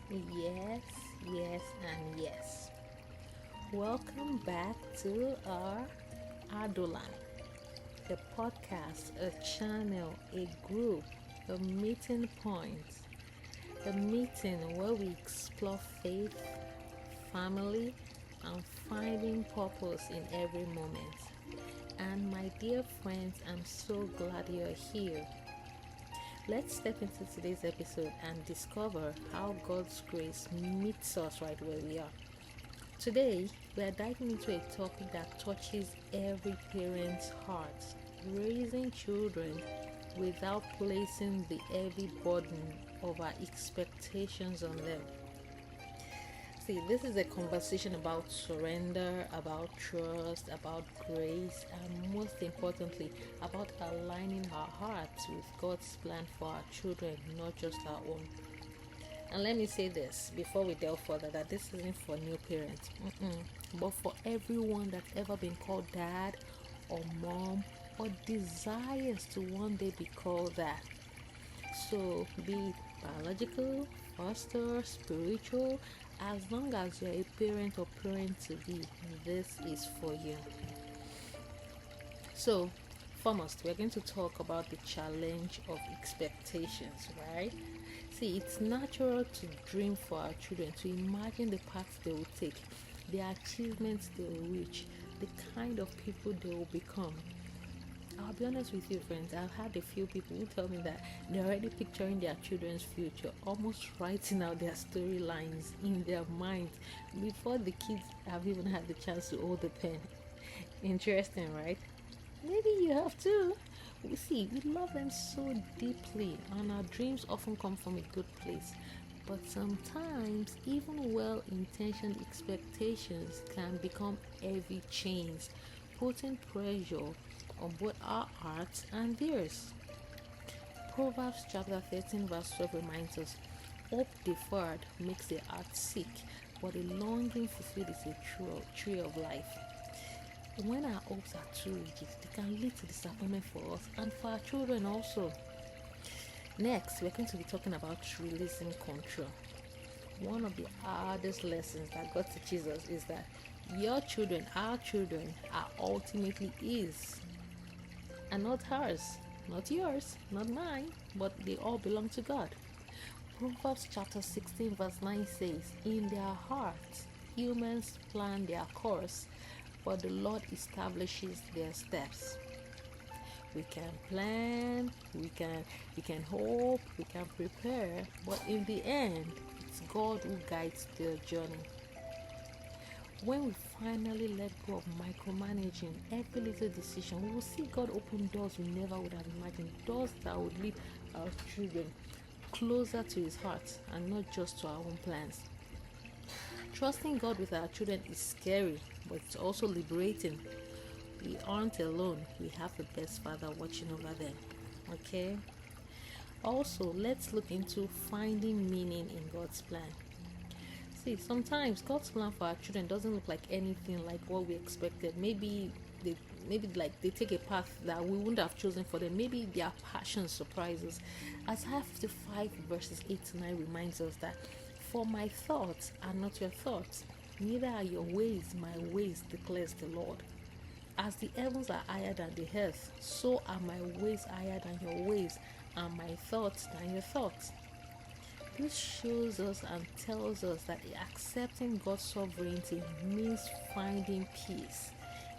Yes, yes, and yes. Welcome back to our Adoline, the podcast, a channel, a group, a meeting point, a meeting where we explore faith, family, and finding purpose in every moment. And my dear friends, I'm so glad you're here. Let's step into today's episode and discover how God's grace meets us right where we are. Today, we are diving into a topic that touches every parent's heart: raising children without placing the heavy burden of our expectations on them. See, this is a conversation about surrender, about trust, about grace, and most importantly, about aligning our hearts with God's plan for our children, not just our own. And let me say this before we delve further, that this isn't for new parents, but for everyone that's ever been called dad or mom or desires to one day be called that. So, be it biological, foster, spiritual, as long as you're a parent or parent to be, this is for you. So, foremost, we're going to talk about the challenge of expectations, right? See, it's natural to dream for our children, to imagine the paths they will take, the achievements they will reach, the kind of people they will become. I'll be honest with you, friends. I've had a few people who tell me that they're already picturing their children's future, almost writing out their storylines in their mind before the kids have even had the chance to hold the pen. Interesting, right? Maybe you have too. We love them so deeply, and our dreams often come from a good place. But sometimes, even well intentioned expectations can become heavy chains, putting pressure on both our hearts and theirs. Proverbs chapter 13, verse 12 reminds us: hope deferred makes the heart sick, but a longing fulfilled is a tree of life. When our hopes are too rigid, they can lead to disappointment for us and for our children also. Next, we're going to be talking about releasing control. One of the hardest lessons that God teaches us is that your children, our children, are ultimately His and not hers, not yours, not mine, but they all belong to God. Proverbs chapter 16, verse 9 says, in their hearts, humans plan their course, but the Lord establishes their steps. We can plan, we can hope, we can prepare, but in the end, it's God who guides the journey. When we finally let go of micromanaging every little decision, we will see God open doors we never would have imagined, doors that would lead our children closer to His heart and not just to our own plans. Trusting God with our children is scary, but it's also liberating. We aren't alone. We have the best Father watching over them. Okay? Also, let's look into finding meaning in God's plan. See, sometimes God's plan for our children doesn't look like anything like what we expected. Maybe they take a path that we wouldn't have chosen for them. Maybe their passion surprises. Isaiah 55 verses 8 to 9 reminds us that for my thoughts are not your thoughts, neither are your ways my ways, declares the Lord. As the heavens are higher than the earth, so are my ways higher than your ways, and my thoughts than your thoughts. This shows us and tells us that accepting God's sovereignty means finding peace.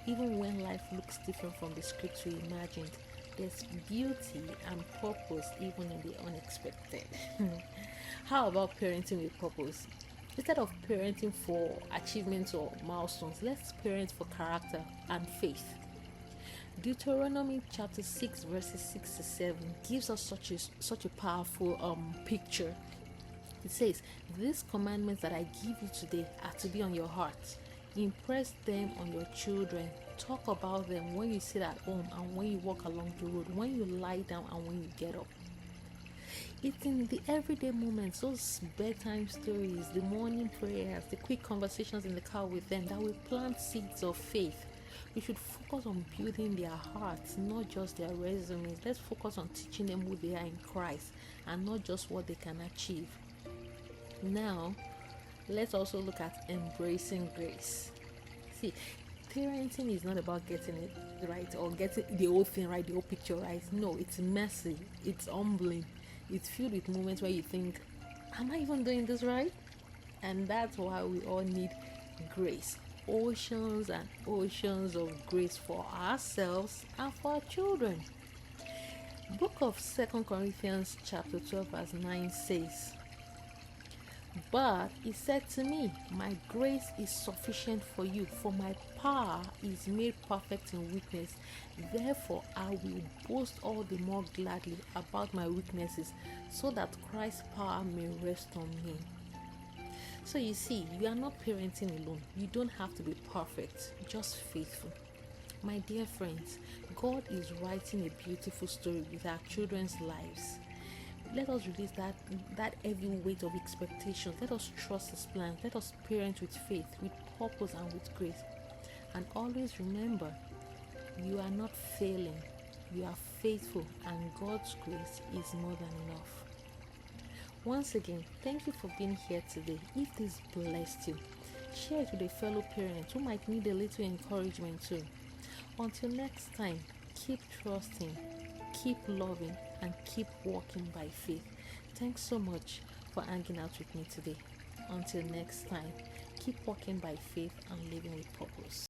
Even when life looks different from the script we imagined, there's beauty and purpose even in the unexpected. How about parenting with purpose? Instead of parenting for achievements or milestones, let's parent for character and faith. Deuteronomy chapter 6 verses 6 to 7 gives us such a powerful picture. It says, these commandments that I give you today are to be on your heart. Impress them on your children. Talk about them when you sit at home and when you walk along the road, when you lie down and when you get up. It's in the everyday moments, those bedtime stories, the morning prayers, the quick conversations in the car with them, that will plant seeds of faith. We should focus on building their hearts, not just their resumes. Let's focus on teaching them who they are in Christ and not just what they can achieve. Now, let's also look at embracing grace. See, parenting is not about getting it right or getting the whole thing right, the whole picture right. No, it's messy, it's humbling, it's filled with moments where you think, am I even doing this right? And that's why we all need grace. Oceans and oceans of grace for ourselves and for our children. Book of 2 Corinthians chapter 12 verse 9 says, "But he said to me, my grace is sufficient for you, for my power is made perfect in weakness. Therefore I will boast all the more gladly about my weaknesses, so that Christ's power may rest on me." So you see, you are not parenting alone. You don't have to be perfect, just faithful. My dear friends, God is writing a beautiful story with our children's lives. Let us release that heavy weight of expectations. Let us trust His plans. Let us parent with faith, with purpose, and with grace. And always remember, you are not failing. You are faithful, and God's grace is more than enough. Once again, thank you for being here today. If this blessed you, share it with a fellow parent who might need a little encouragement too. Until next time, keep trusting, keep loving, and keep walking by faith. Thanks so much for hanging out with me today. Until next time, keep walking by faith and living with purpose.